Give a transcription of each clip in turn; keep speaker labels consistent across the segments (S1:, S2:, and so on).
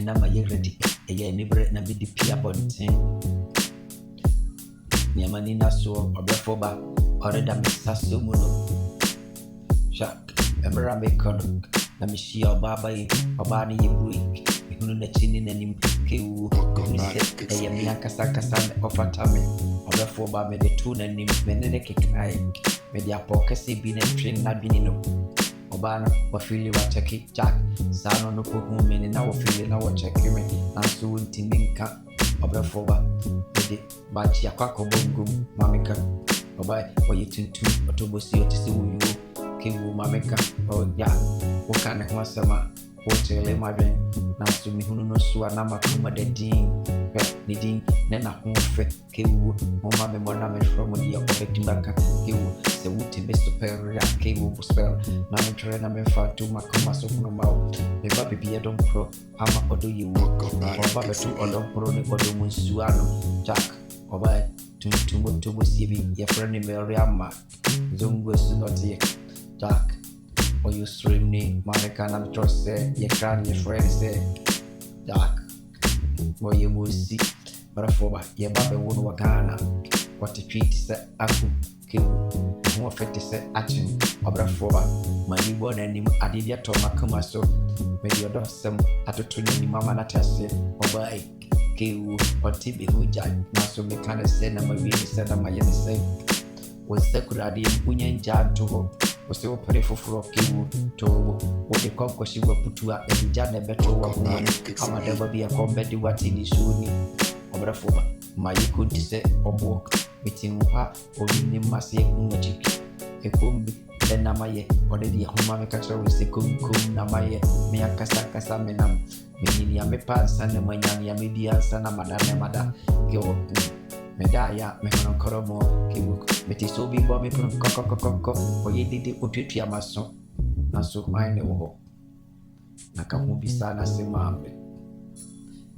S1: na ma ye ready eye ni bre na be di pia bonten ni amani na so obrefo ba oreda me saso mu no Jack emra me kono na me shia baba yi baba ni ye break hunu na chini na nim kewu ni se eye mi akasa kasa me ofatame obrefo ba me de tu na nim me ne kekai me di apokese bi na twin na bi ni no Obana wafili wacheki Jack Sano no kuhu mene na wafili na wacheki me Nansu untininka Obrefoba Mede bachi ya kwako bongo Mamika Obai wayituntu Otobosi otisi uyu Kiwu mamika Oh ya Wakane kwa sama Wote maben Nansu mihunu no suwa Nama kuma de ding Niding Nena kumfe Kiwu Mumame mwana meshromo Dia obektimbaka Kiwu Se wuti besto peria Kiwu buspel Na mchore na mefatu Makuma sokuno mao Neba bibiya don pro Ama odo yiwu Oba betu odo pro Ni odo munsuano Jack Oba Tuntumbo sibi Ye freni meriama Zungu sunoti Jack Oyu stream ni Mameka na mchore se Ye krani ye freni se Jack Moye musi Barafoba Ye babe wunu wakana Wati treati se aku Kiwu Mwa fete se achin Obrafoba Manibo na nimu adivya toma kuma so Medio dosem Atutuni ni mama natase Obai Kiwu Otibi huja Naso mekane se na mawini se na mayene se Wese kuradi unye njantuho Wese wapare fufuro kiwu Towo Wode konko shiwa putua Ebijane beto wa humani Kama deba biya kombedi watini suni Obrafoba Mayikunti se obuoka Mitinguha Obini masi ngachiki Ekumbi Dena maye Odedi ya huma mekachara wese kum na maye Mea kasa menam Menini ya mepansa na manyani ya media sana madane mada Kiwo Medaya mehono koromo Kiwo Metisobi mbo mepono koko Oye didi ututu ya maso Nasu maine uho Nakamubi sana simambe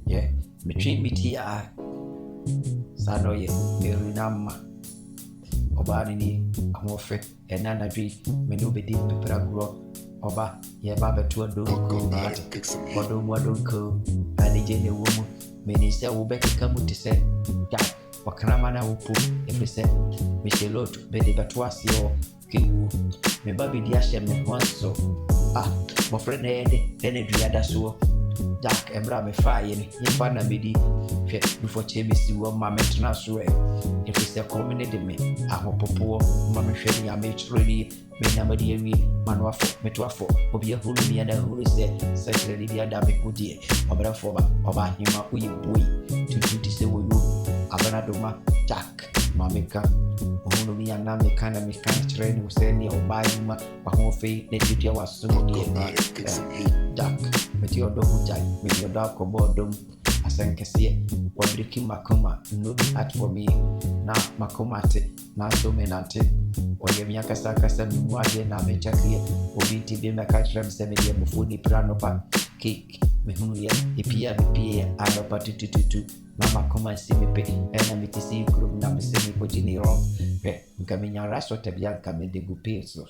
S1: Yeah Metrin miti ya Sano ye Merinama Oba ni amofe Enana dwi Menube di peperagro Oba ye babe tuwa donko Wadonko Anijene wumu Menise ubeki kamuti se Ya Wakanama na upu Efrise Michelotu Bede batuwa siyo Kiwu Mebabi diashe mwanso Mofrene ede Dene duyada suo Jack Embra me fire ni Yefana bedi Fye before chemi siwo Mame tuna suwe Efrise komine de me Aho popo Mame shweni ya mechureli Mena madi ewi Manuafo Metuafo Obiya hulu miyada hulu se Sekre lidia dame kudie Obra foba Oba hima uye bui Tututi se woyu Abana doma Jack Mameka Uhunu miyana mekana mekana Chireni useni Oba hima Wahofe Netutia wasuni Jack Metiodo hujai Metiodo akobodom Asankesiye Wabriki makoma No be hard for me Na makoma te Na so menante Oye miyaka sakasa Mwaje na mechakie Obiti bime kachram Semediye mufuni prano pa Cake Mehunu ye Ipia mipia Anopa tutututu Na makoma simipe Ena mitisi Krum na mesemi Pojini rock Mkaminya raso Tebianka Medegupe So